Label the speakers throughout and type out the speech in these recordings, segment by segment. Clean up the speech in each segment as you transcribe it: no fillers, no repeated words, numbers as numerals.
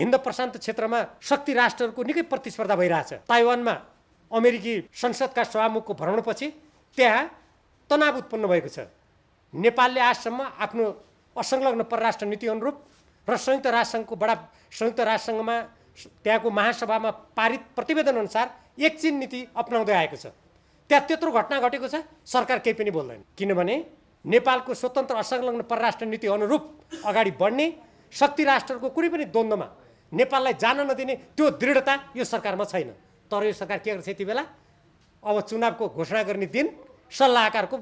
Speaker 1: हिन्द प्रशान्त क्षेत्रमा शक्ति राष्ट्रहरूको निकै प्रतिस्पर्धा भइरहेछ। ताइवानमा अमेरिकी संसदका सभामुखको भ्रमणपछि त्यहाँ तनाव उत्पन्न भएको छ। नेपालले आजसम्म आफ्नो असंलग्न परराष्ट्र नीति अनुरूप र संयुक्त राष्ट्रसङ्घमा त्यहाँको महासभामा पारित प्रतिवेदन अनुसार एकचिन नीति अपनाउँदै आएको छ। त्यहाँ त्यत्रो घटना घटेको छ, सरकार केही पनि बोल्दैन। किनभने नेपालको स्वतन्त्र असंलग्न परराष्ट्र नीति अनुरूप अगाडि बढ्ने, शक्ति राष्ट्रको कुनै पनि द्वन्द्वमा नेपाललाई जान नदिने त्यो दृढता यो सरकारमा छैन। तर यो सरकार के गर्छ यति बेला? अब चुनावको घोषणा गर्ने दिन सल्लाहकारको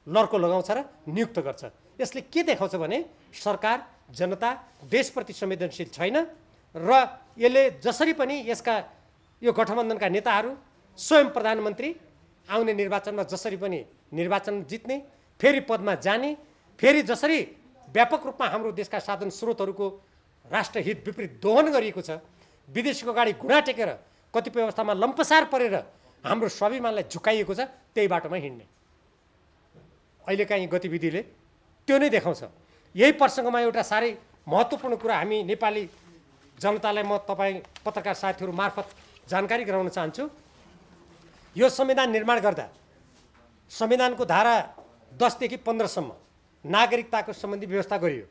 Speaker 1: लर्को लगाउँछ र नियुक्त गर्छ। यसले के देखाउँछ भने सरकार, जनता देशप्रति संवेदनशील छैन र यसले जसरी पनि यो गठबन्धनका नेताहरू स्वयं प्रधानमन्त्री आउने निर्वाचनमा जसरी पनि निर्वाचन जित्ने, फेरि पदमा जाने, फेरि जसरी व्यापक रूपमा हाम्रो देशका साधन स्रोतहरूको राष्ट्रहित विपरीत दोहन गरिएको छ, विदेशीको अगाडि घुँडा टेकेर कतिपय अवस्थामा लम्पसार परेर हाम्रो स्वाभिमानलाई झुकाइएको छ, त्यही बाटोमा हिँड्ने अहिलेका यी गतिविधिले त्यो नै देखाउँछ। यही प्रसङ्गमा एउटा साह्रै महत्त्वपूर्ण कुरा हामी नेपाली जनतालाई म तपाईँ पत्रकार साथीहरू मार्फत जानकारी गराउन चाहन्छु। यो संविधान निर्माण गर्दा संविधानको धारा 10 देखि 15 सम्म नागरिकताको सम्बन्धी व्यवस्था गरियो।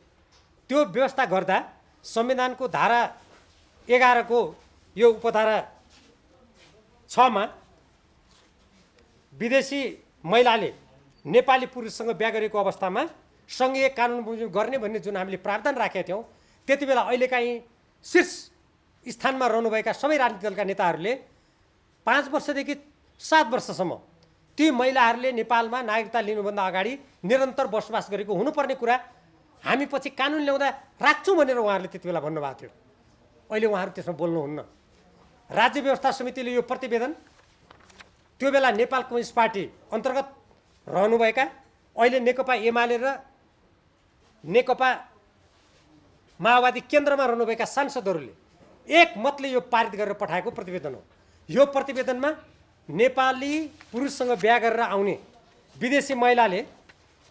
Speaker 1: त्यो व्यवस्था गर्दा संविधानको धारा 11 को यो उपधारा 6 मा विदेशी महिलाले नेपाली पुरुषसँग बिहा गरेको अवस्थामा सङ्घीय कानुन बमोजिम गर्ने भन्ने जुन हामीले प्रावधान राखेका थियौँ, त्यति बेला अहिलेका यी शीर्ष स्थानमा रहनुभएका सबै राजनीतिक दलका नेताहरूले 5 वर्षदेखि 7 वर्षसम्म ती महिलाहरूले नेपालमा नागरिकता लिनुभन्दा अगाडि निरन्तर बसोबास गरेको हुनुपर्ने कुरा हामी पछि कानुन ल्याउँदा राख्छौँ भनेर उहाँहरूले त्यति बेला भन्नुभएको थियो। अहिले उहाँहरू त्यसमा बोल्नुहुन्न। राज्य व्यवस्था समितिले यो प्रतिवेदन त्यो बेला नेपाल कम्युनिस्ट पार्टी अन्तर्गत रहनुभएका अहिले नेकपा एमाले र नेकपा माओवादी केन्द्रमा रहनुभएका सांसदहरूले एक मतले यो पारित गरेर पठाएको प्रतिवेदन हो। यो प्रतिवेदनमा नेपाली पुरुषसँग बिहा गरेर आउने विदेशी महिलाले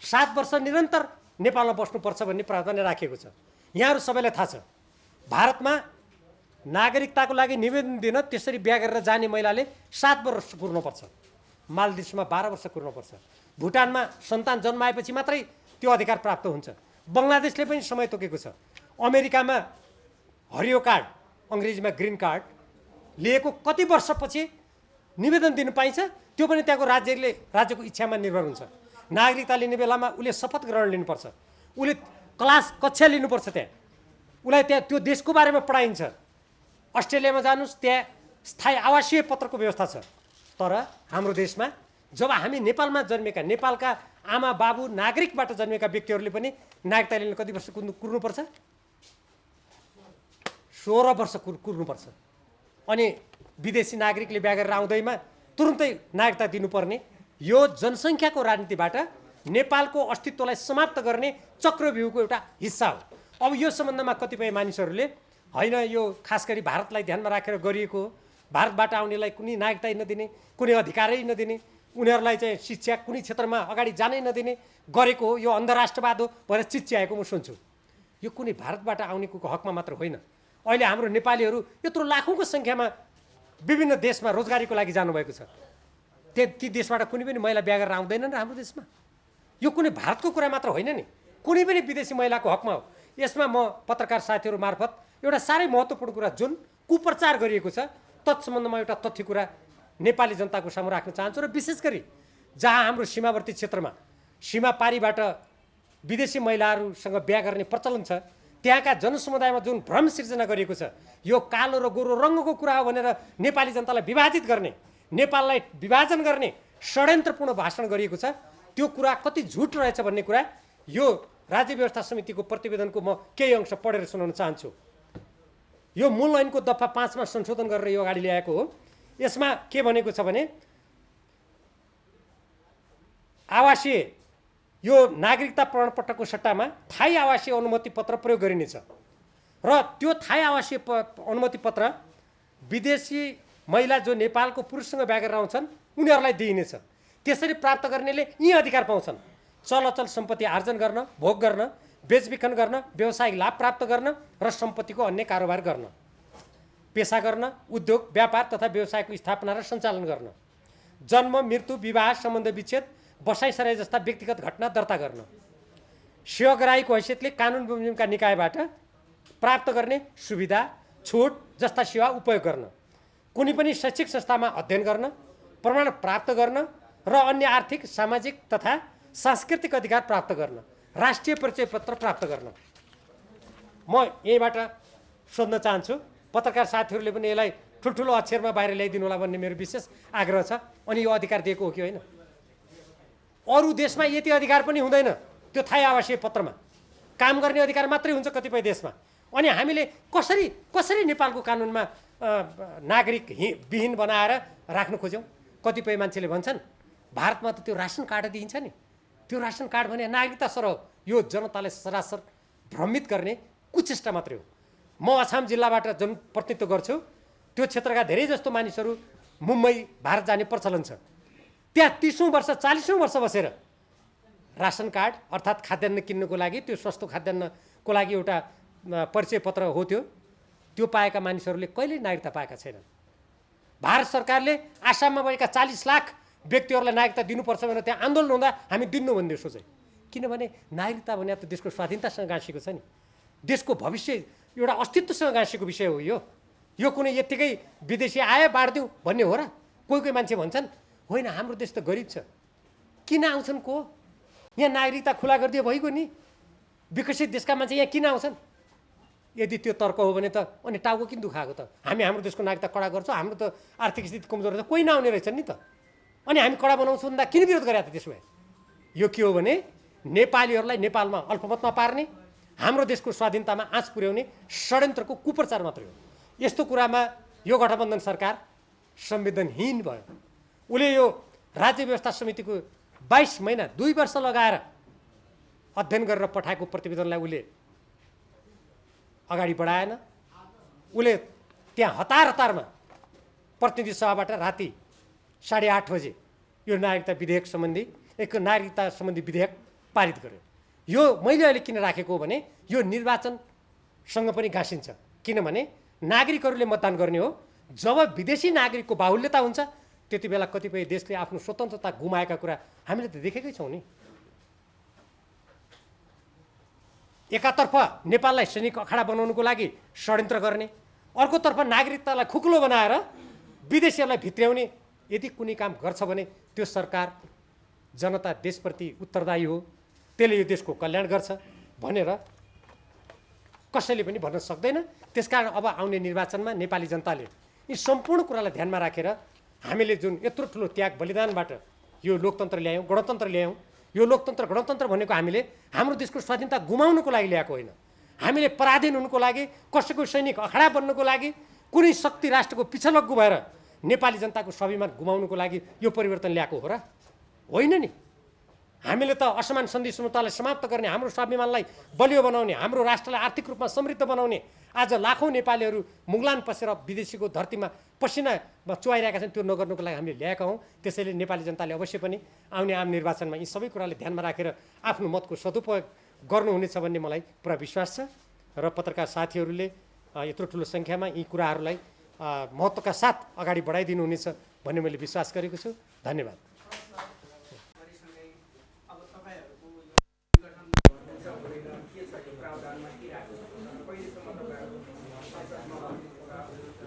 Speaker 1: 7 वर्ष निरन्तर नेपालमा बस्नुपर्छ भन्ने प्रावधान राखिएको छ। यहाँहरू सबैलाई थाहा छ, भारतमा नागरिकताको लागि निवेदन दिन त्यसरी बिहा गरेर जाने महिलाले 7 वर्ष कुर्नुपर्छ, मालदिभ्समा 12 वर्ष कुर्नुपर्छ, भुटानमा सन्तान जन्माएपछि मात्रै त्यो अधिकार प्राप्त हुन्छ, बङ्गलादेशले पनि समय तोकेको छ, अमेरिकामा हरियो कार्ड अङ्ग्रेजीमा ग्रिन कार्ड लिएको कति वर्षपछि निवेदन दिनु पाइन्छ, त्यो पनि त्यहाँको राज्यको इच्छामा निर्भर हुन्छ। नागरिकता लिने बेलामा उसले शपथ ग्रहण लिनुपर्छ, उसले कक्षा लिनुपर्छ, त्यहाँ उसलाई त्यहाँ त्यो देशको बारेमा पढाइन्छ। अस्ट्रेलियामा जानुहोस्, त्यहाँ स्थायी आवासीय पत्रको व्यवस्था छ। तर हाम्रो देशमा जब हामी नेपालमा जन्मेका, नेपालका आमा बाबु नागरिकबाट जन्मेका व्यक्तिहरूले पनि नागरिकता लिन कति वर्ष कुर्नुपर्छ? 16 वर्ष कुर्नुपर्छ। अनि विदेशी नागरिकले बिहा गरेर आउँदैमा तुरुन्तै नागरिकता दिनुपर्ने यो जनसङ्ख्याको राजनीतिबाट नेपालको अस्तित्वलाई समाप्त गर्ने चक्रव्यूहको एउटा हिस्सा हो। अब यो सम्बन्धमा कतिपय मानिसहरूले होइन यो खास गरी भारतलाई ध्यानमा राखेर गरिएको हो, भारतबाट आउनेलाई कुनै नागरिकता नदिने, कुनै अधिकारै नदिने, उनीहरूलाई चाहिँ शिक्षा कुनै क्षेत्रमा अगाडि जानै नदिने गरेको हो, यो अन्धराष्ट्रवाद हो भनेर चिच्याएको म सुन्छु। यो कुनै भारतबाट आउनेको हकमा मात्र होइन। अहिले हाम्रो नेपालीहरू यत्रो लाखौँको सङ्ख्यामा विभिन्न देशमा रोजगारीको लागि जानुभएको छ। ती देशबाट कुनै पनि महिला बिहा गरेर आउँदैनन् र हाम्रो देशमा। यो कुनै भारतको कुरा मात्र होइन नि, कुनै पनि विदेशी महिलाको हकमा हो। यसमा म पत्रकार साथीहरू मार्फत एउटा साह्रै महत्त्वपूर्ण कुरा जुन कुप्रचार गरिएको छ तत्सम्बन्धमा एउटा तथ्य कुरा नेपाली जनताको सामु राख्न चाहन्छु। र विशेष गरी जहाँ हाम्रो सीमावर्ती क्षेत्रमा सीमा पारीबाट विदेशी महिलाहरूसँग बिहा गर्ने प्रचलन छ, त्यहाँका जनसमुदायमा जुन भ्रम सिर्जना गरिएको छ, यो कालो र गोरो रङ्गको कुरा हो भनेर नेपाली जनतालाई विभाजित गर्ने, नेपाललाई विभाजन गर्ने षड्यन्त्रपूर्ण भाषण गरिएको छ, त्यो कुरा कति झुट रहेछ भन्ने कुरा यो राज्य व्यवस्था समितिको प्रतिवेदनको म केही अंश पढेर सुनाउन चाहन्छु। यो मूल ऐनको दफा 5 मा संशोधन गरेर यो अगाडि ल्याएको हो। यसमा के भनेको छ भने आवासीय यो नागरिकता प्रमाणपत्रको सट्टामा थाई आवासीय अनुमति पत्र प्रयोग गरिनेछ र त्यो थाई आवासीय अनुमति पत्र विदेशी महिला जो नेपालको पुरुषसँग बिहा गरेर आउँछन् उनीहरूलाई दिइनेछ। त्यसरी प्राप्त गर्नेले यी अधिकार पाउँछन्: चलअचल सम्पत्ति आर्जन गर्न, भोग गर्न, बेचबिखन गर्न, व्यावसायिक लाभ प्राप्त गर्न र सम्पत्तिको अन्य कारोबार गर्न, पेसा गर्न, उद्योग, व्यापार तथा व्यवसायको स्थापना र सञ्चालन गर्न, जन्म, मृत्यु, विवाह, सम्बन्ध विच्छेद, बसाइसराई जस्ता व्यक्तिगत घटना दर्ता गर्न, सेवाग्राहीको हैसियतले कानुन बमोजिमका निकायबाट प्राप्त गर्ने सुविधा, छुट जस्ता सेवा उपयोग गर्न, कुनै पनि शैक्षिक संस्थामा अध्ययन गर्न, प्रमाण प्राप्त गर्न र अन्य आर्थिक, सामाजिक तथा सांस्कृतिक अधिकार प्राप्त गर्न, राष्ट्रिय परिचय पत्र प्राप्त गर्न। म यहीँबाट सोध्न चाहन्छु, पत्रकार साथीहरूले पनि यसलाई ठुल्ठुलो अक्षरमा बाहिर ल्याइदिनु होला भन्ने मेरो विशेष आग्रह छ। अनि यो अधिकार दिएको हो कि होइन? अरू देशमा यति अधिकार पनि हुँदैन, त्यो थाहै आवासीय पत्रमा काम गर्ने अधिकार मात्रै हुन्छ कतिपय देशमा। अनि हामीले कसरी नेपालको कानुनमा नागरिक विहीन बनाएर राख्न खोज्यौँ? कतिपय मान्छेले भन्छन् भारतमा त त्यो रासन कार्ड दिइन्छ नि, त्यो रासन कार्ड भने नागरिकता सर हो। यो जनतालाई सरासर भ्रमित गर्ने कुचेष्टा मात्रै हो। म अछाम जिल्लाबाट जुन प्रतिनिधित्व गर्छु, त्यो क्षेत्रका धेरै जस्तो मानिसहरू मुम्बई भारत जाने प्रचलन छ। त्यहाँ 30औं वर्ष 40औं वर्ष बसेर रासन कार्ड अर्थात् खाद्यान्न किन्नुको लागि, त्यो सस्तो खाद्यान्नको लागि एउटा परिचय पत्र हो, त्यो पाएका मानिसहरूले कहिल्यै नागरिकता पाएका छैनन्। भारत सरकारले आसाममा भएका 40 लाख व्यक्तिहरूलाई नागरिकता दिनुपर्छ भनेर त्यहाँ आन्दोलन हुँदा हामी दिन्नु भन्ने सोचे। किनभने नागरिकता भने त देशको स्वाधीनतासँग गाँसेको छ नि, देशको भविष्य एउटा अस्तित्वसँग गाँसेको विषय हो। यो कुनै यत्तिकै विदेशी आए बाँडिदिउँ भन्ने हो र? कोही मान्छे भन्छन् होइन हाम्रो देश त गरिब छ, किन आउँछन् को? यहाँ नागरिकता खुला गरिदियो भइगयो नि, विकसित देशका मान्छे यहाँ किन आउँछन्? यदि त्यो तर्क हो भने त अनि टाउको किन दुखाएको त? हाम्रो देशको नागरिकता कडा गर्छौँ, हाम्रो त आर्थिक स्थिति कमजोर छ, कोही नआउने रहेछन् नि त। अनि हामी कडा बनाउँछौँ भन्दा किन विरोध गरे त? त्यसो भए यो के हो भने नेपालीहरूलाई नेपालमा अल्पमतमा पार्ने, हाम्रो देशको स्वाधीनतामा आँच पुर्याउने षड्यन्त्रको कुप्रचार मात्रै हो। यस्तो कुरामा यो गठबन्धन सरकार संवेदनहीन भयो। उसले यो राज्य व्यवस्था समितिको 22 महिना 2 वर्ष लगाएर अध्ययन गरेर पठाएको प्रतिवेदनलाई उसले अगाडि बढाएन। उसले त्यहाँ हतारमा प्रतिनिधि सभाबाट राति 8:30 बजे यो नागरिकता सम्बन्धी विधेयक पारित गर्यो। यो मैले अहिले किन राखेको हो भने यो निर्वाचनसँग पनि गाँसिन्छ। किनभने नागरिकहरूले मतदान गर्ने हो। जब विदेशी नागरिकको बाहुल्यता हुन्छ त्यति बेला कतिपय देशले आफ्नो स्वतन्त्रता गुमाएका कुरा हामीले त देखेकै छौँ नि। एकातर्फ नेपाललाई सैनिक अखाडा बनाउनुको लागि षड्यन्त्र गर्ने, अर्कोतर्फ नागरिकतालाई खुकुलो बनाएर विदेशीहरूलाई भित्र्याउने यदि कुनै काम गर्छ भने त्यो सरकार जनता देशप्रति उत्तरदायी हो, त्यसले यो देशको कल्याण गर्छ भनेर कसैले पनि भन्न सक्दैन। त्यसकारण अब आउने निर्वाचनमा नेपाली जनताले यी सम्पूर्ण कुरालाई ध्यानमा राखेर हामीले जुन यत्रो ठुलो त्याग बलिदानबाट यो लोकतन्त्र ल्यायौँ, गणतन्त्र ल्यायौँ, यो लोकतन्त्र गणतन्त्र भनेको हामीले हाम्रो देशको स्वाधीनता गुमाउनुको लागि ल्याएको होइन। हामीले पराधीन हुनुको लागि, कसैको सैनिक अखाडा बन्नुको लागि, कुनै शक्ति राष्ट्रको पिछलग्गु भएर नेपाली जनताको स्वाभिमान गुमाउनुको लागि यो परिवर्तन ल्याएको हो र? होइन नि। हामीले त असमान सन्धि समझौतालाई समाप्त गर्ने, हाम्रो स्वाभिमानलाई बलियो बनाउने, हाम्रो राष्ट्रलाई आर्थिक रूपमा समृद्ध बनाउने, आज लाखौँ नेपालीहरू मुगलान पसेर विदेशीको धरतीमा पसिना चुहाइरहेका छन्, त्यो नगर्नुको लागि हामीले ल्याएका हौँ। त्यसैले नेपाली जनताले अवश्य पनि आउने आम निर्वाचनमा यी सबै कुराले ध्यानमा राखेर आफ्नो मतको सदुपयोग गर्नुहुनेछ भन्ने मलाई पुरा विश्वास छ। र पत्रकार साथीहरूले यत्रो ठुलो सङ्ख्यामा यी कुराहरूलाई महत्त्वका साथ अगाडि बढाइदिनुहुनेछ भन्ने मैले विश्वास गरेको छु। धन्यवाद।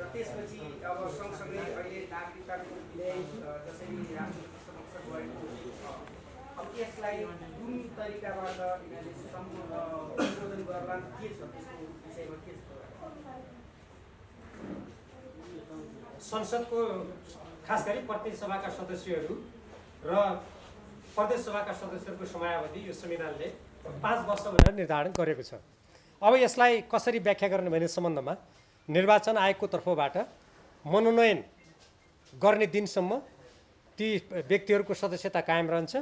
Speaker 2: त्यसपछि अब सँगसँगै अहिले नागरिकताको जसरी राष्ट्रपति समक्ष गएको अब त्यसलाई कुन तरिकाबाट यिनीहरूले सम्बोधन गर्ला के छ, त्यसको विषयमा के छ?
Speaker 1: संसदको खास गरी प्रतिनिधि सभाका सदस्यहरू र प्रदेश सभाका सदस्यहरूको समयावधि यो संविधानले 5 वर्ष भनेर निर्धारण गरेको छ। अब यसलाई कसरी व्याख्या गर्ने भन्ने सम्बन्धमा निर्वाचन आयोगको तर्फबाट मनोनयन गर्ने दिनसम्म ती व्यक्तिहरूको सदस्यता कायम रहन्छ,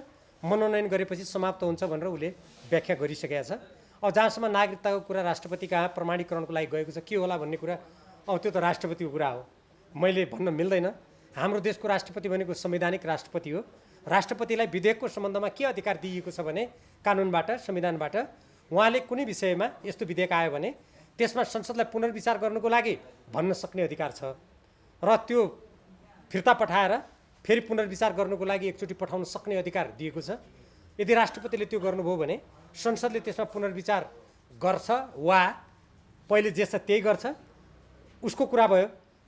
Speaker 1: मनोनयन गरेपछि समाप्त हुन्छ भनेर उसले व्याख्या गरिसकेका छ। अब जहाँसम्म नागरिकताको कुरा राष्ट्रपति कहाँ प्रमाणीकरणको लागि गएको छ, के होला भन्ने कुरा अब त्यो त राष्ट्रपतिको कुरा हो, मैले भन्न मिल्दैन। हाम्रो देशको राष्ट्रपति भनेको संवैधानिक राष्ट्रपति हो। राष्ट्रपतिलाई विधेयकको सम्बन्धमा के अधिकार दिइएको छ भने कानुनबाट, संविधानबाट उहाँले कुनै विषयमा यस्तो विधेयक आयो भने त्यसमा संसदलाई पुनर्विचार गर्नुको लागि भन्न सक्ने अधिकार छ र त्यो फिर्ता पठाएर फेरि पुनर्विचार गर्नुको लागि एकचोटि पठाउन सक्ने अधिकार दिएको छ। यदि राष्ट्रपतिले त्यो गर्नुभयो भने संसदले त्यसमा पुनर्विचार गर्छ वा पहिले जे छ त्यही गर्छ, उसको कुरा भयो।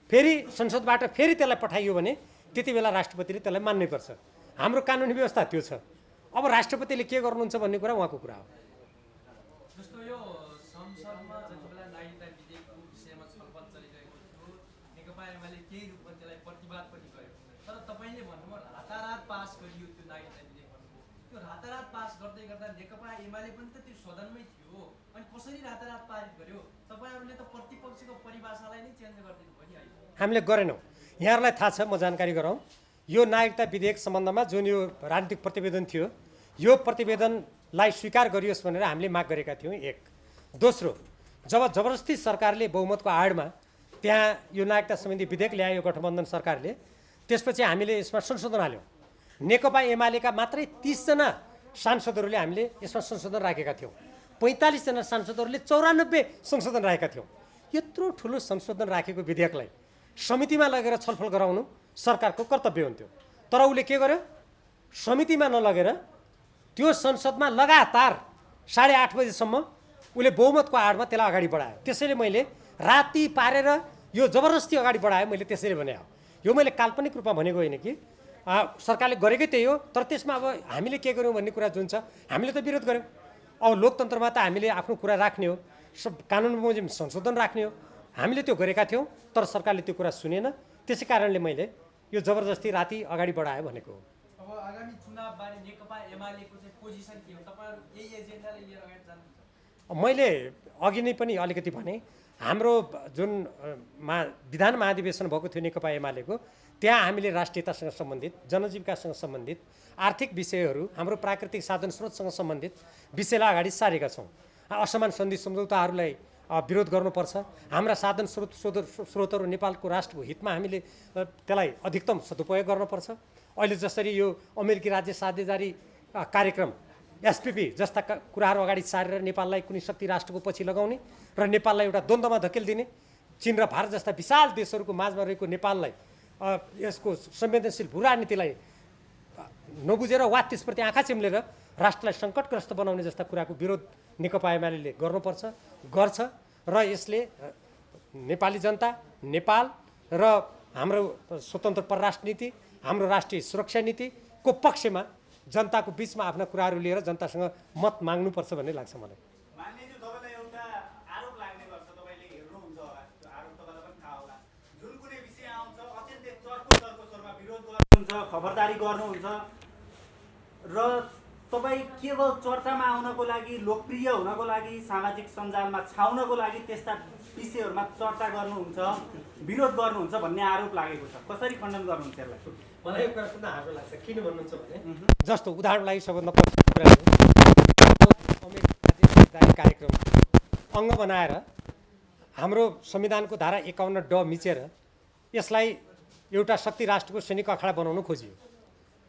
Speaker 1: फेरि संसदबाट फेरि त्यसलाई पठाइयो भने त्यति बेला राष्ट्रपतिले त्यसलाई मान्नैपर्छ। हाम्रो कानुनी व्यवस्था त्यो छ। अब राष्ट्रपतिले के गर्नुहुन्छ भन्ने कुरा उहाँको कुरा हो।
Speaker 3: जस्तो यो संसदमा जति बेला नागरिकता विधेयकको विषयमा छलफल चलिरहेको थियो, नेकपा एमाले केही रूपमा त्यसलाई प्रतिवाद पनि गर्यो। तर तपाईँले भन्नुभयो रातारात पास गरियो त्यो नागरिकता विधेयक भन्नुभयो। त्यो रातारात पास गर्दै गर्दा नेकपा एमाले पनि त त्यो सदनमै थियो, अनि कसरी रातारात पारित गर्यो? तपाईँहरूले त प्रतिपक्षको परिभाषालाई नै चेन्ज गरिदिनु भयो नि अहिले।
Speaker 1: हामीले गरेनौँ। यहाँहरूलाई थाहा छ, म जानकारी गराउँ, यो नागरिकता विधेयक सम्बन्धमा जुन यो राजनीतिक प्रतिवेदन थियो, यो प्रतिवेदनलाई स्वीकार गरियोस् भनेर हामीले माग गरेका थियौँ। एक। दोस्रो, जब जबरजस्ती सरकारले बहुमतको आडमा त्यहाँ यो नागरिकता सम्बन्धी विधेयक ल्यायो गठबन्धन सरकारले, त्यसपछि हामीले यसमा संशोधन हाल्यौँ। नेकपा एमालेका मात्रै 30 जना सांसदहरूले हामीले यसमा संशोधन राखेका थियौँ। 45 जना सांसदहरूले 94 संशोधन राखेका थियौँ। यत्रो ठुलो संशोधन राखेको विधेयकलाई समितिमा लगेर छलफल गराउनु सरकारको कर्तव्य हुन्थ्यो। तर उसले के गर्यो? समितिमा नलगेर त्यो संसदमा लगातार 8:30 बजेसम्म उसले बहुमतको आडमा त्यसलाई अगाडि बढायो। त्यसैले मैले राति पारेर यो जबरजस्ती अगाडि बढायो, मैले त्यसैले भने हो। यो मैले काल्पनिक रूपमा भनेको होइन कि सरकारले गरेकै त्यही हो। तर त्यसमा अब हामीले के गर्यौँ भन्ने कुरा जुन छ, हामीले त विरोध गर्यौँ। अब लोकतन्त्रमा त हामीले आफ्नो कुरा राख्ने हो, कानुन बमोजिम संशोधन राख्ने हो। हामीले त्यो गरेका थियौँ, तर सरकारले त्यो कुरा सुनेन। त्यसै कारणले मैले यो जबरजस्ती राति अगाडि बढायो भनेको हो।
Speaker 3: अब आगामी चुनावबारे नेकपा एमालेको चाहिँ पोजिसन के हो? तपाईँहरू यही एजेन्डाले लिएर अगाडि जानुहुन्छ?
Speaker 1: मैले अघि नै पनि अलिकति भने, हाम्रो जुन विधान महाधिवेशन भएको थियो नेकपा एमालेको, त्यहाँ हामीले राष्ट्रियतासँग सम्बन्धित, जनजीविकासँग सम्बन्धित, आर्थिक विषयहरू, हाम्रो प्राकृतिक साधन स्रोतसँग सम्बन्धित विषयलाई अगाडि सारेका छौँ। असमान सन्धि सम्झौताहरूलाई विरोध गर्नुपर्छ। हाम्रा साधन स्रोतहरू नेपालको राष्ट्रको हितमा हामीले त्यसलाई अधिकतम सदुपयोग गर्नुपर्छ। अहिले जसरी यो अमेरिकी राज्य साझेदारी कार्यक्रम एसपिपी जस्ता कुराहरू अगाडि सारेर नेपाललाई कुनै शक्ति राष्ट्रको पछि लगाउने र नेपाललाई एउटा द्वन्द्वमा धकेलिदिने, चीन र भारत जस्ता विशाल देशहरूको माझमा रहेको नेपाललाई यसको संवेदनशील भू राजनीतिलाई नबुझेर वा त्यसप्रति आँखा चिम्लेर राष्ट्रलाई सङ्कटग्रस्त बनाउने जस्ता कुराको विरोध नेकपा एमाले गर्नुपर्छ, गर्छ। र यसले नेपाली जनता, नेपाल र हाम्रो स्वतन्त्र परराष्ट्र नीति, हाम्रो राष्ट्रिय सुरक्षा नीतिको पक्षमा जनताको बिचमा आफ्ना कुराहरू लिएर जनतासँग मत माग्नुपर्छ भन्ने लाग्छ मलाई।
Speaker 4: मान्यज्यू, तपाईँलाई एउटा आरोप लाग्ने गर्छ, तपाईँले हेर्नुहुन्छ होला, त्यो आरोप तपाईँलाई पनि थाहा होला। जुन कुनै विषय आउँछ अत्यन्तै चर्को स्वरमा विरोध गर्नुहुन्छ, खबरदारी गर्नुहुन्छ र तपाईँ केवल चर्चामा आउनको लागि, लोकप्रिय हुनको लागि, सामाजिक सञ्जालमा छाउनको लागि त्यस्ता विषयहरूमा चर्चा गर्नुहुन्छ, विरोध गर्नुहुन्छ भन्ने आरोप लागेको छ। कसरी खण्डन गर्नुहुन्छ यसलाई?
Speaker 1: मलाई यो कुरा सुन्दा हाँसो लाग्छ। किन भन्नुहुन्छ भने, जस्तो उदाहरणको लागि सबभन्दा पहिलो कुरा हो, अमेरिकी कार्यक्रम अङ्ग बनाएर हाम्रो संविधानको धारा 51 ड मिचेर यसलाई एउटा शक्ति राष्ट्रको सैनिक अखाडा बनाउन खोजियो।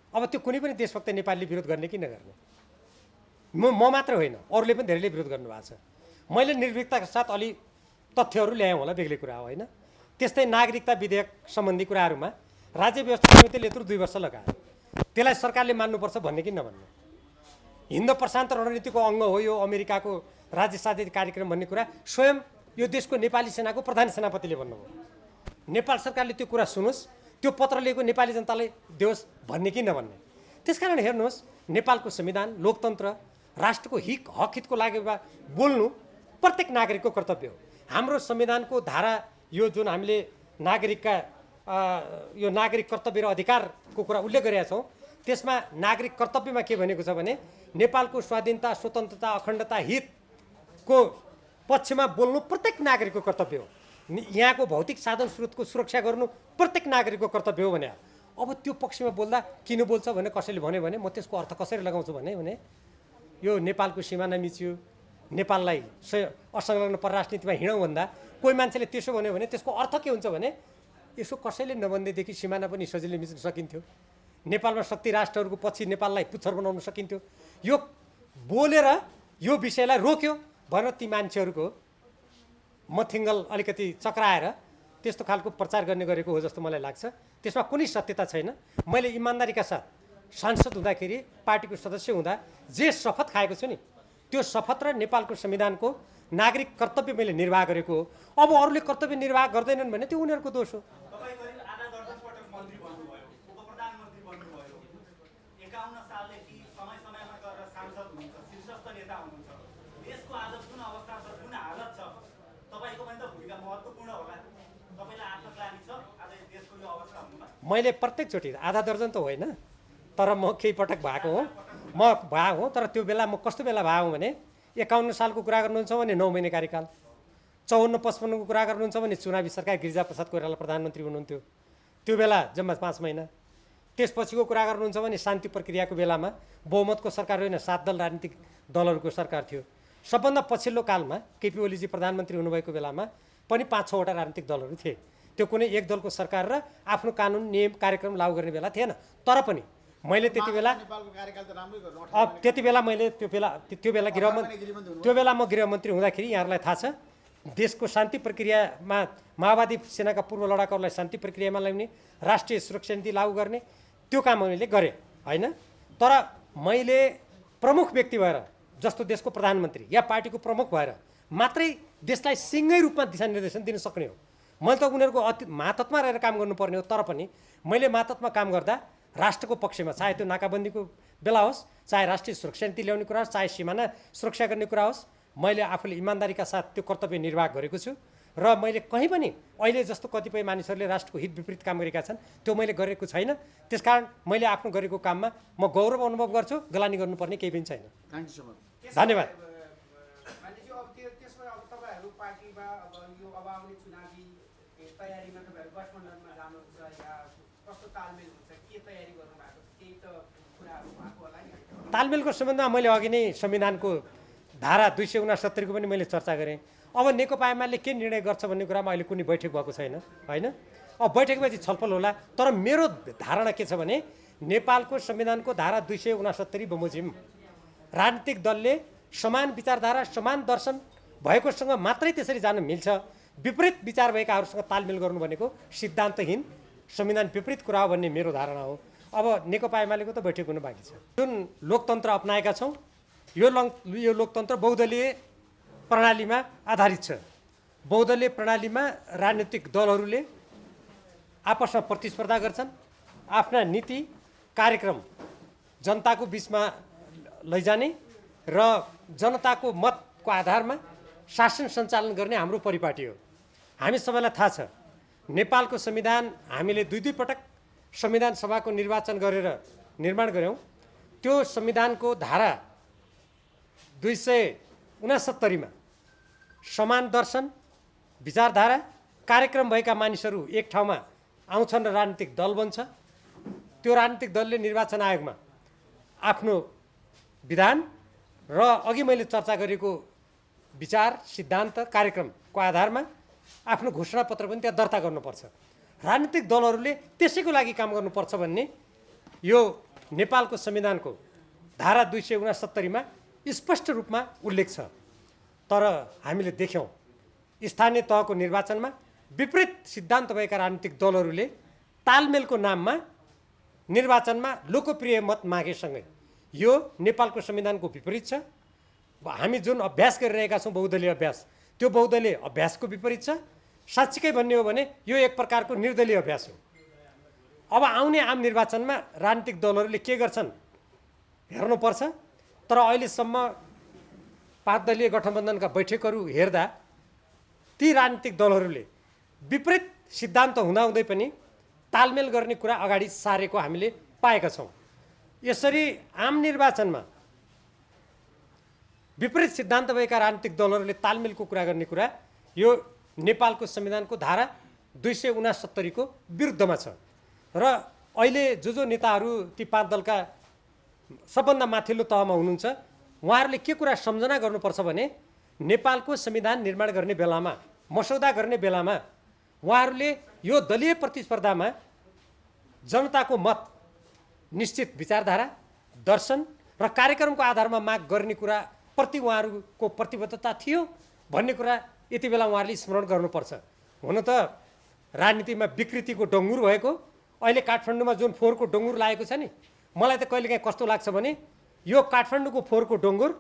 Speaker 1: अब त्यो कुनै पनि देशभक्त नेपालीले विरोध गर्ने कि नगर्ने? म मात्र होइन, अरूले पनि धेरैले विरोध गर्नुभएको छ। मैले निर्भीकताका साथ अलि तथ्यहरू ल्याएँ होला, बेग्लै कुरा हो होइन। त्यस्तै नागरिकता विधेयक सम्बन्धी कुराहरूमा राज्य व्यवस्था समितिले यत्रो 2 वर्ष लगायो। त्यसलाई सरकारले मान्नुपर्छ भन्ने कि नभन्ने? हिन्द प्रशान्त रणनीतिको अङ्ग हो यो अमेरिकाको राज्य साझेदारी कार्यक्रम भन्ने कुरा स्वयं यो देशको नेपाली सेनाको प्रधान सेनापतिले भन्नुभयो। नेपाल सरकारले त्यो कुरा सुनोस्, त्यो पत्र लिएको नेपाली जनतालाई देओस् भन्ने कि नभन्ने? त्यसकारण हेर्नुहोस्, नेपालको संविधान, लोकतन्त्र, राष्ट्रको हक हितको लागि बोल्नु प्रत्येक नागरिकको कर्तव्य हो। हाम्रो संविधानको धारा यो जुन हामीले यो नागरिक कर्तव्य र अधिकारको कुरा उल्लेख गरेका छौँ, त्यसमा नागरिक कर्तव्यमा के भनेको छ भने नेपालको स्वाधीनता, स्वतन्त्रता, अखण्डता, हितको पक्षमा बोल्नु प्रत्येक नागरिकको कर्तव्य हो। यहाँको भौतिक साधन स्रोतको सुरक्षा गर्नु प्रत्येक नागरिकको कर्तव्य हो भने, अब त्यो पक्षमा बोल्दा किन बोल्छ भने कसैले भन्यो भने म त्यसको अर्थ कसरी लगाउँछु भने यो नेपालको सिमाना मिच्यो, नेपाललाई असंलग्न परराष्ट्र नीतिमा हिँडौँ भन्दा कोही मान्छेले त्यसो भन्यो भने त्यसको अर्थ के हुन्छ भने यसो कसैले नभन्दैदेखि सिमाना पनि सजिलै मिच्न सकिन्थ्यो, नेपालमा शक्ति राष्ट्रहरूको पछि नेपाललाई पुच्छर बनाउन सकिन्थ्यो। यो बोलेर यो विषयलाई रोक्यो भनेर ती मान्छेहरूको मथिङ्गल अलिकति चक्राएर त्यस्तो खालको प्रचार गर्ने गरेको हो जस्तो मलाई लाग्छ। त्यसमा कुनै सत्यता छैन। मैले इमान्दारीका साथ सांसद हुँदाखेरि पार्टीको सदस्य हुँदा जे शपथ खाएको छु नि त्यो शपथ र नेपालको संविधानको नागरिक कर्तव्य मैले निर्वाह गरेको हो। अब अरूले कर्तव्य निर्वाह गर्दैनन् भने त्यो उनीहरूको दोष हो।
Speaker 4: तपाईँ करिब आधा दर्जन पटक मन्त्री बन्नुभयो, उपप्रधानमन्त्री बन्नुभयो, 51 सालदेखि समय समयमा गरेर सांसद हुनुहुन्छ, शीर्षस्थ नेता हुनुहुन्छ। देशको आज जुन अवस्था छ, जुन हालत छ, तपाईँको पनि त भूमिका महत्त्वपूर्ण होला। तपाईँलाई आत्मग्लानी छ आज देशको यो अवस्था हुनुमा?
Speaker 1: मैले प्रत्येकचोटि आधा दर्जन त होइन तर म केही पटक भएको हो, तर त्यो बेला म कस्तो बेला भएको भने 51 सालको कुरा गर्नुहुन्छ भने 9 महिने कार्यकाल, 54-55 को कुरा गर्नुहुन्छ भने चुनावी सरकार गिरिजाप्रसाद कोइराला प्रधानमन्त्री हुनुहुन्थ्यो, त्यो बेला जम्मा 5 महिना। त्यसपछिको कुरा गर्नुहुन्छ भने शान्ति प्रक्रियाको बेलामा बहुमतको सरकार होइन 7 दल राजनीतिक दलहरूको सरकार थियो। सबभन्दा पछिल्लो कालमा केपी ओलीजी प्रधानमन्त्री हुनुभएको बेलामा पनि 5-6वटा राजनीतिक दलहरू थिए। त्यो कुनै एक दलको सरकार र आफ्नो कानुन नियम कार्यक्रम लागू गर्ने बेला थिएन। तर पनि मैले त्यति बेला त्यति बेला मैले त्यो बेला म गृहमन्त्री हुँदाखेरि यहाँहरूलाई थाहा छ देशको शान्ति प्रक्रियामा माओवादी सेनाका पूर्व लडाकुहरूलाई शान्ति प्रक्रियामा ल्याउने, राष्ट्रिय सुरक्षा नीति लागू गर्ने त्यो काम मैले गरेँ होइन। तर मैले प्रमुख व्यक्ति भएर जस्तो देशको प्रधानमन्त्री या पार्टीको प्रमुख भएर मात्रै देशलाई सिङ्गै रूपमा दिशानिर्देशन दिन सक्ने हो। मैले त उनीहरूको मातहतमा रहेर काम गर्नुपर्ने हो। तर पनि मैले मातहतमा काम गर्दा राष्ट्रको पक्षमा चाहे त्यो नाकाबन्दीको बेला होस्, चाहे राष्ट्रिय सुरक्षा नीति ल्याउने कुरा होस्, चाहे सीमाना सुरक्षा गर्ने कुरा होस्, मैले आफूले इमान्दारीका साथ त्यो कर्तव्य निर्वाह गरेको छु। र मैले कहीँ पनि अहिले जस्तो कतिपय मानिसहरूले राष्ट्रको हित विपरीत काम गरेका छन् त्यो मैले गरेको छैन। त्यसकारण मैले आफ्नो गरेको काममा म गौरव अनुभव गर्छु, गलानी गर्नुपर्ने केही पनि छैन। धन्यवाद।
Speaker 2: मान्छेज्यू, अब त्यसमा अब तपाईँहरू पार्टीमा अब यो अब आउने चुनावी तयारीमा तपाईँहरू गठबन्धनमा जानुहुन्छ या कस्तो तालमेल हुन्छ, के तयारी गर्नु भएको छ, केही त कुराहरू भएको होला नि?
Speaker 1: तालमेलको सम्बन्धमा मैले अघि नै संविधानको धारा 269 को पनि मैले चर्चा गरेँ। अब नेकपा एमाले के निर्णय गर्छ भन्ने कुरामा अहिले कुनै बैठक भएको छैन होइन। अब बैठकपछि छलफल होला। तर मेरो धारणा के छ भने नेपालको संविधानको धारा 269 बमोजिम राजनीतिक दलले समान विचारधारा समान दर्शन भएकोसँग मात्रै त्यसरी जान मिल्छ। विपरीत विचार भएकाहरूसँग तालमेल गर्नु भनेको सिद्धान्तहीन संविधान विपरीत कुरा हो भन्ने मेरो धारणा हो। अब नेकपा एमालेको त बैठक हुनु बाँकी छ। जुन लोकतन्त्र अपनाएका छौँ यो लोकतन्त्र बहुदलीय प्रणालीमा आधारित छ। बहुदलीय प्रणालीमा राजनीतिक दलहरूले आपसमा प्रतिस्पर्धा गर्छन्, आफ्ना नीति कार्यक्रम जनताको बिचमा लैजाने र जनताको मतको आधारमा शासन सञ्चालन गर्ने हाम्रो परिपाटी हो। हामी सबैलाई थाहा छ नेपालको संविधान हामीले दुई पटक संविधान सभाको निर्वाचन गरेर निर्माण गऱ्यौँ। त्यो संविधानको धारा 269 मा समान दर्शन विचारधारा कार्यक्रम भएका मानिसहरू एक ठाउँमा आउँछन् र राजनीतिक दल बन्छ। त्यो राजनीतिक दलले निर्वाचन आयोगमा आफ्नो विधान र अघि मैले चर्चा गरेको विचार सिद्धान्त कार्यक्रमको आधारमा आफ्नो घोषणापत्र पनि त्यहाँ दर्ता गर्नुपर्छ। राजनीतिक दलहरूले त्यसैको लागि काम गर्नुपर्छ भन्ने यो नेपालको संविधानको धारा 269 मा स्पष्ट रूपमा उल्लेख छ। तर हामीले देख्यौँ स्थानीय तहको निर्वाचनमा विपरीत सिद्धान्त भएका राजनीतिक दलहरूले तालमेलको नाममा निर्वाचनमा लोकप्रिय मत मागेसँगै यो नेपालको संविधानको विपरीत छ। हामी जुन अभ्यास गरिरहेका छौँ बहुदलीय अभ्यास, त्यो बहुदलीय अभ्यासको विपरीत छ। साँच्चीकै भन्ने हो भने यो एक प्रकारको निर्दलीय अभ्यास हो। अब आउने आम निर्वाचनमा राजनीतिक दलहरूले के गर्छन् हेर्नुपर्छ। तर अहिलेसम्म 5 दलीय गठबन्धनका बैठकहरू हेर्दा ती राजनीतिक दलहरूले विपरीत सिद्धान्त हुँदाहुँदै पनि तालमेल गर्ने कुरा अगाडि सारेको हामीले पाएका छौँ। यसरी आम निर्वाचनमा विपरीत सिद्धान्त भएका राजनीतिक दलहरूले तालमेलको कुरा गर्ने कुरा यो नेपालको संविधानको धारा 269 को विरुद्धमा छ। र अहिले जो नेताहरू ती 5 दलका सबभन्दा माथिल्लो तहमा हुनुहुन्छ उहाँहरूले के कुरा सम्झना गर्नुपर्छ भने नेपालको संविधान निर्माण गर्ने बेलामा मसौदा गर्ने बेलामा उहाँहरूले यो दलीय प्रतिस्पर्धामा जनताको मत निश्चित विचारधारा दर्शन र कार्यक्रमको आधारमा माग गर्ने कुरा प्रति उहाँहरूको प्रतिबद्धता थियो भन्ने कुरा यति बेला उहाँहरूले स्मरण गर्नुपर्छ। हुन त राजनीतिमा विकृतिको डङ्गुर भएको अहिले काठमाडौँमा जुन फोहोरको डङ्गुर लागेको छ नि, मलाई त कहिलेकाहीँ कस्तो लाग्छ भने यो काठमाडौँको फोहोरको डङ्गुर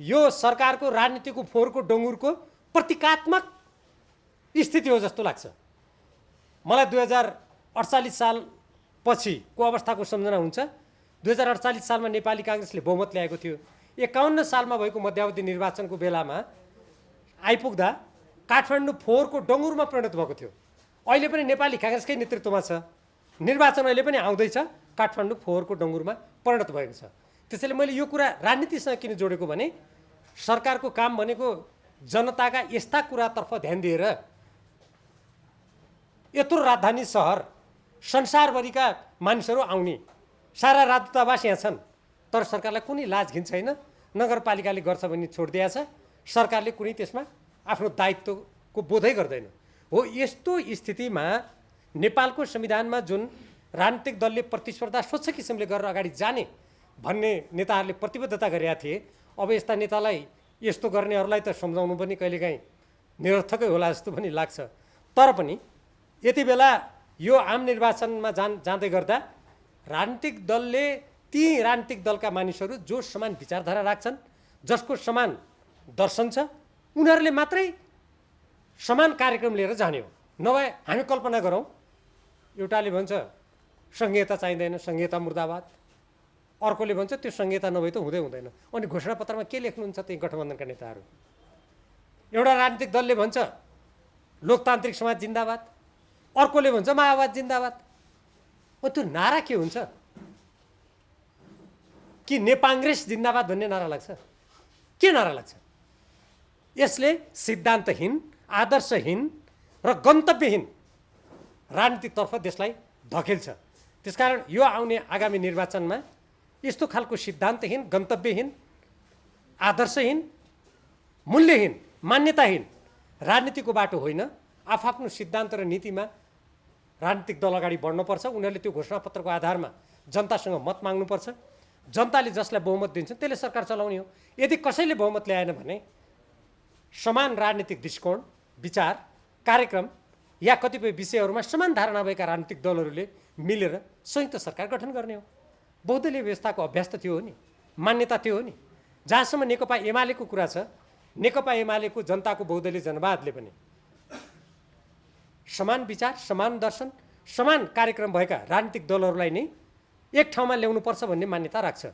Speaker 1: यो सरकारको राजनीतिको फोहोरको डङ्गुरको प्रतीकात्मक स्थिति हो जस्तो लाग्छ। मलाई 2048 साल पछिको अवस्थाको सम्झना हुन्छ। 2048 सालमा नेपाली काङ्ग्रेसले बहुमत ल्याएको थियो। 51 सालमा भएको मध्यावधि निर्वाचनको बेलामा आइपुग्दा काठमाडौँ फोहोरको डङ्गुरमा परिणत भएको थियो। अहिले पनि नेपाली काङ्ग्रेसकै नेतृत्वमा छ, निर्वाचन अहिले पनि आउँदैछ, काठमाडौँ फोहोरको डङ्गुरमा परिणत भएको छ। त्यसैले मैले यो कुरा राजनीतिसँग किन जोडेको भने सरकारको काम भनेको जनताका यस्ता कुरातर्फ ध्यान दिएर यत्रो राजधानी सहर संसारभरिका मानिसहरू आउने, सारा राजदूतावास यहाँ छन्, तर सरकारलाई कुनै लाज घिन छैन। नगरपालिकाले गर्छ भने छोडिदिएको छ, सरकारले कुनै त्यसमा आफ्नो दायित्वको बोधै गर्दैन। हो, यस्तो स्थितिमा नेपालको संविधानमा जुन राजनीतिक दलले प्रतिस्पर्धा स्वच्छ किसिमले गरेर अगाडि जाने भन्ने नेताहरूले प्रतिबद्धता गरेका थिए, अब यस्ता नेतालाई यस्तो गर्नेहरूलाई त सम्झाउनु पनि कहिलेकाहीँ निरर्थकै होला जस्तो पनि लाग्छ। तर पनि यति बेला यो आम निर्वाचनमा जाँदै गर्दा राजनीतिक दलले ती राजनीतिक दलका मानिसहरू जो समान विचारधारा राख्छन्, जसको समान दर्शन छ, उनीहरूले मात्रै समान कार्यक्रम लिएर जाने हो। नभए हामी कल्पना गरौँ, एउटाले भन्छ संहिता चाहिँदैन, संहिता मुर्दाबाद, अर्कोले भन्छ त्यो संहिता नभए त हुँदै हुँदैन। अनि घोषणापत्रमा के लेख्नुहुन्छ ती गठबन्धनका नेताहरू? एउटा राजनीतिक दलले भन्छ लोकतान्त्रिक समाज जिन्दाबाद, अर्कोले भन्छ माओवाद जिन्दाबाद। त्यो नारा के हुन्छ? कि नेपाङ्ग्रेस जिन्दाबाद भन्ने नारा लाग्छ? के नारा लाग्छ? यसले सिद्धान्तहीन, आदर्शहीन र गन्तव्यहीन राजनीतितर्फ देशलाई धकेल्छ। त्यसकारण यो आउने आगामी निर्वाचनमा यस्तो खालको सिद्धान्तहीन, गन्तव्यहीन, आदर्शहीन, मूल्यहीन, मान्यताहीन राजनीतिको बाटो होइन। आफ्नो सिद्धान्त र नीतिमा राजनीतिक दल अगाडि बढ्नुपर्छ। उनीहरूले त्यो घोषणापत्रको आधारमा जनतासँग मत माग्नुपर्छ। जनताले जसलाई बहुमत दिन्छ त्यसले सरकार चलाउने हो। यदि कसैले बहुमत ल्याएन भने समान राजनीतिक दृष्टिकोण, विचार, कार्यक्रम या कतिपय विषयहरूमा समान धारणा भएका राजनीतिक दलहरूले मिलेर संयुक्त सरकार गठन गर्ने हो। बहुदलीय व्यवस्थाको अभ्यास त त्यो हो नि, मान्यता त्यो हो नि। जहाँसम्म नेकपा एमालेको कुरा छ, नेकपा एमालेको जनताको बहुदलीय जनवादले पनि समान विचार, समान दर्शन, समान कार्यक्रम भएका राजनीतिक दलहरूलाई नै एक ठाउँमा ल्याउनुपर्छ भन्ने मान्यता राख्छ।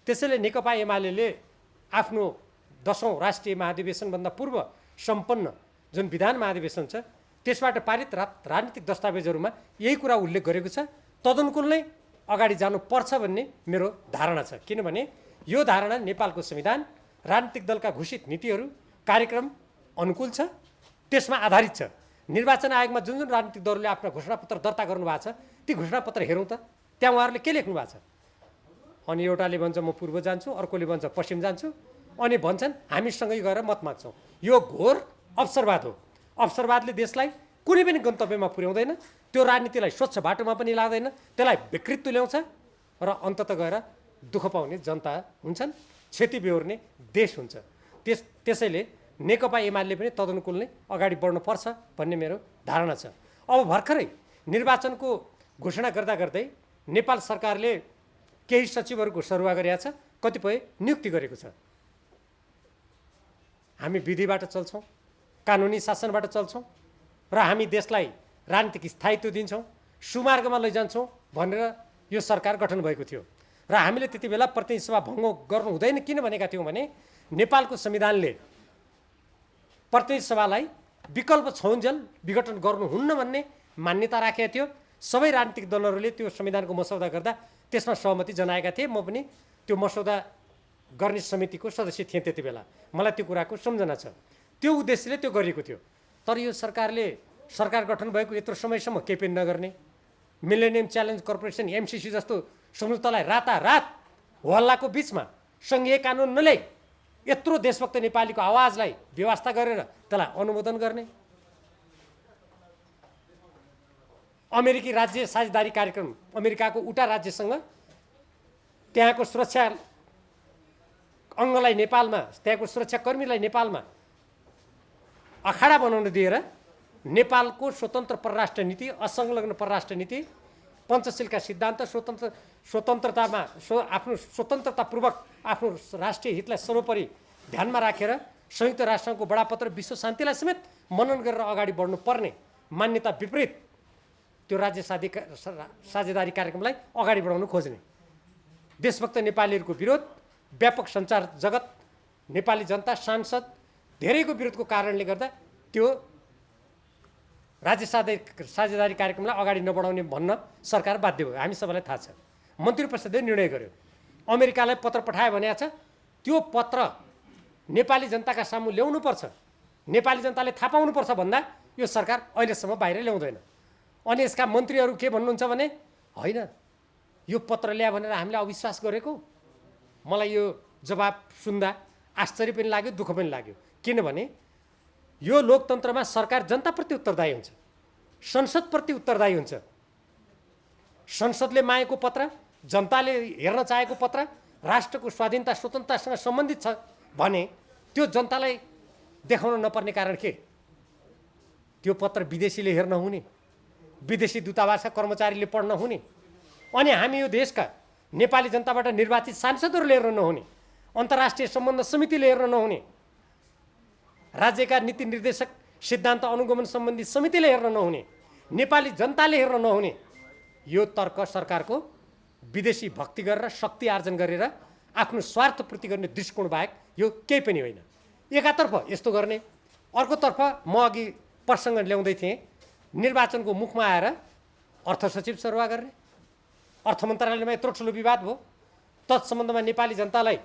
Speaker 1: त्यसैले नेकपा एमाले आफ्नो 10औं राष्ट्रिय महाधिवेशनभन्दा पूर्व सम्पन्न जुन विधान महाधिवेशन छ त्यसबाट पारित राजनीतिक दस्तावेजहरूमा यही कुरा उल्लेख गरेको छ। तदनुकूल नै अगाडि जानुपर्छ भन्ने मेरो धारणा छ। किनभने यो धारणा नेपालको संविधान, राजनीतिक दलका घोषित नीतिहरू, कार्यक्रम अनुकूल छ, त्यसमा आधारित छ। निर्वाचन आयोगमा जुन जुन राजनीतिक दलले आफ्नो घोषणापत्र दर्ता गर्नुभएको छ ती घोषणापत्र हेरौँ त, त्यहाँ उहाँहरूले के लेख्नु भएको छ? अनि एउटाले भन्छ म पूर्व जान्छु, अर्कोले भन्छ पश्चिम जान्छु, अनि भन्छन् हामीसँगै गएर मत माग्छौँ। यो घोर अवसरवाद हो। अवसरवादले देशलाई कुनै पनि गन्तव्यमा पुर्याउँदैन, त्यो राजनीतिलाई स्वच्छ बाटोमा पनि लाग्दैन, त्यसलाई विकृत ल्याउँछ र अन्ततः गएर दुःख पाउने जनता हुन्छन्, क्षति बेहोर्ने देश हुन्छ। त्यसैले नेकपा एमाले पनि तदनुकूल नै अगाडि बढ्नुपर्छ भन्ने मेरो धारणा छ। अब भर्खरै निर्वाचनको घोषणा गर्दा गर्दै नेपाल सरकारले केही सचिवहरूको सरुवा गरेका छ, कतिपय नियुक्ति गरेको छ। हामी विधिबाट चल्छौँ, कानुनी शासनबाट चल्छौँ र हामी देशलाई राजनीतिक स्थायित्व दिन्छौँ, सुमार्गमा लैजान्छौँ भनेर यो सरकार गठन भएको थियो। र हामीले त्यति बेला प्रतिनिधि सभा भङ्ग गर्नु हुँदैन किन भनेका थियौँ भने नेपालको संविधानले प्रतिनिधि सभालाई विकल्प छौन्जेल विघटन गर्नुहुन्न भन्ने मान्यता राखेका थियो। सबै राजनीतिक दलहरूले त्यो संविधानको मसौदा गर्दा त्यसमा सहमति जनाएका थिए। म पनि त्यो मसौदा गर्ने समितिको सदस्य थिएँ त्यति बेला, मलाई त्यो कुराको सम्झना छ। त्यो उद्देश्यले त्यो गरिएको थियो। तर यो सरकारले सरकार गठन भएको यत्रो समयसम्म केही पनि नगर्ने, मिलेनियम च्यालेन्ज कर्पोरेसन एमसिसी जस्तो सम्झौतालाई रातारात हल्लाको बिचमा सङ्घीय कानुन नल्याई यत्रो देशभक्त नेपालीको आवाजलाई व्यवस्था गरेर त्यसलाई अनुमोदन गर्ने, अमेरिकी राज्य साझेदारी कार्यक्रम, अमेरिकाको उटा राज्यसँग त्यहाँको सुरक्षा अङ्गलाई नेपालमा, त्यहाँको सुरक्षाकर्मीलाई नेपालमा अखाडा बनाउन दिएर नेपालको स्वतन्त्र परराष्ट्र नीति, असंलग्न परराष्ट्र नीति, पञ्चशीलका सिद्धान्त, आफ्नो स्वतन्त्रतापूर्वक आफ्नो राष्ट्रिय हितलाई सर्वोपरि ध्यानमा राखेर संयुक्त राष्ट्रको बडापत्र विश्व शान्तिलाई समेत मनन गरेर अगाडि बढ्नुपर्ने मान्यता विपरीत त्यो राज्य साझेदारी कार्यक्रमलाई अगाडि बढाउन खोज्ने देशभक्त नेपालीहरूको विरोध, व्यापक सञ्चार जगत, नेपाली जनता, सांसद धेरैको विरोधको कारणले गर्दा त्यो राज्य साझेदारी कार्यक्रमलाई अगाडि नबढाउने भन्न सरकार बाध्य भयो। हामी सबैलाई थाहा छ। मन्त्री परिषदले निर्णय गर्यो, अमेरिकालाई पत्र पठायो भनेको छ, त्यो पत्र नेपाली जनताका सामु ल्याउनुपर्छ, नेपाली जनताले थाहा पाउनुपर्छ भन्दा यो सरकार अहिलेसम्म बाहिर ल्याउँदैन। अनि यसका मन्त्रीहरू के भन्नुहुन्छ भने होइन यो पत्र ल्या भनेर हामीले अविश्वास गरेको। मलाई यो जवाब सुन्दा आश्चर्य पनि लाग्यो, दुःख पनि लाग्यो। किनभने यो लोकतन्त्रमा सरकार जनताप्रति उत्तरदायी हुन्छ, संसदप्रति उत्तरदायी हुन्छ। संसदले मागेको पत्र, जनताले हेर्न चाहेको पत्र राष्ट्रको स्वाधीनता स्वतन्त्रतासँग सम्बन्धित छ भने त्यो जनतालाई देखाउन नपर्ने कारण के? त्यो पत्र विदेशीले हेर्न हुने, विदेशी दूतावासका कर्मचारीले पढ्न हुने, अनि हामी यो देशका नेपाली जनताबाट निर्वाचित सांसदहरूले हेर्न नहुने, अन्तर्राष्ट्रिय सम्बन्ध समितिले हेर्न नहुने, राज्यका नीति निर्देशक सिद्धान्त अनुगमन सम्बन्धी समितिले हेर्न नहुने, नेपाली जनताले हेर्न नहुने यो तर्क सरकारको विदेशी भक्ति गरेर शक्ति आर्जन गरेर आफ्नो स्वार्थपूर्ति गर्ने दृष्टिकोण बाहेक यो केही पनि होइन। एकातर्फ यस्तो गर्ने, अर्कोतर्फ म अघि प्रसङ्ग ल्याउँदै थिएँ, निर्वाचनको मुखमा आएर अर्थ सचिव सरुवा गर्ने, अर्थ मन्त्रालयमा यत्रो ठुलो विवाद भयो, तत्सम्बन्धमा नेपाली जनतालाई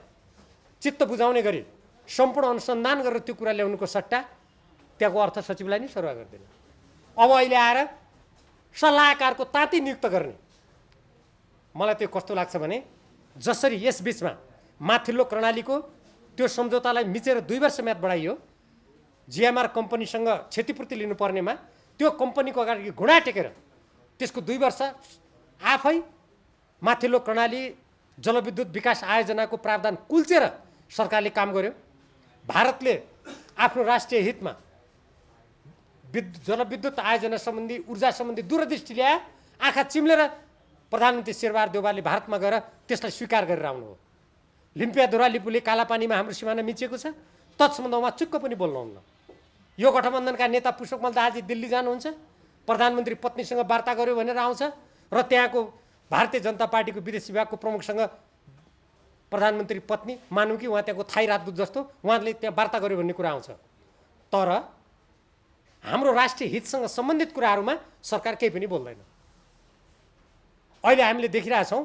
Speaker 1: चित्त बुझाउने गरी सम्पूर्ण अनुसन्धान गरेर त्यो कुरा ल्याउनुको सट्टा त्यहाँको अर्थ सचिवलाई नै सरुवा गर्दैन। अब अहिले आएर सल्लाहकारको ताती नियुक्त गर्ने। मलाई त्यो कस्तो लाग्छ भने जसरी यस बिचमा माथिल्लो कर्णालीको त्यो सम्झौतालाई मिचेर 2 वर्ष म्याद बढाइयो, जिएमआर कम्पनीसँग क्षतिपूर्ति लिनुपर्नेमा त्यो कम्पनीको अगाडि घुँडा टेकेर त्यसको 2 वर्ष आफै माथिल्लो कर्णाली जलविद्युत विकास आयोजनाको प्रावधान कुल्चेर सरकारले काम गर्यो। भारतले आफ्नो राष्ट्रिय हितमा जलविद्युत आयोजना सम्बन्धी, ऊर्जा सम्बन्धी दूरदृष्टि ल्याए, आँखा चिम्लेर प्रधानमन्त्री शेरबहादुर देउवाले भारतमा गएर त्यसलाई स्वीकार गरेर आउनुभयो। लिम्पियाधुरा लिपुले कालापानीमा हाम्रो सिमाना मिचिएको छ, तत्सम्बन्धमा चुक्क पनि बोल्नुहुन्न। यो गठबन्धनका नेता पुष्पकमल दाहालजी दिल्ली जानुहुन्छ, प्रधानमन्त्री पत्नीसँग वार्ता गर्यो भनेर आउँछ र त्यहाँको भारतीय जनता पार्टीको विदेश विभागको प्रमुखसँग प्रधानमन्त्री पत्नी मानौँ कि उहाँ त्यहाँको थाई राजदूत जस्तो उहाँले त्यहाँ वार्ता गर्यो भन्ने कुरा आउँछ। तर हाम्रो राष्ट्रिय हितसँग सम्बन्धित कुराहरूमा सरकार केही पनि बोल्दैन। अहिले हामीले देखिरहेछौँ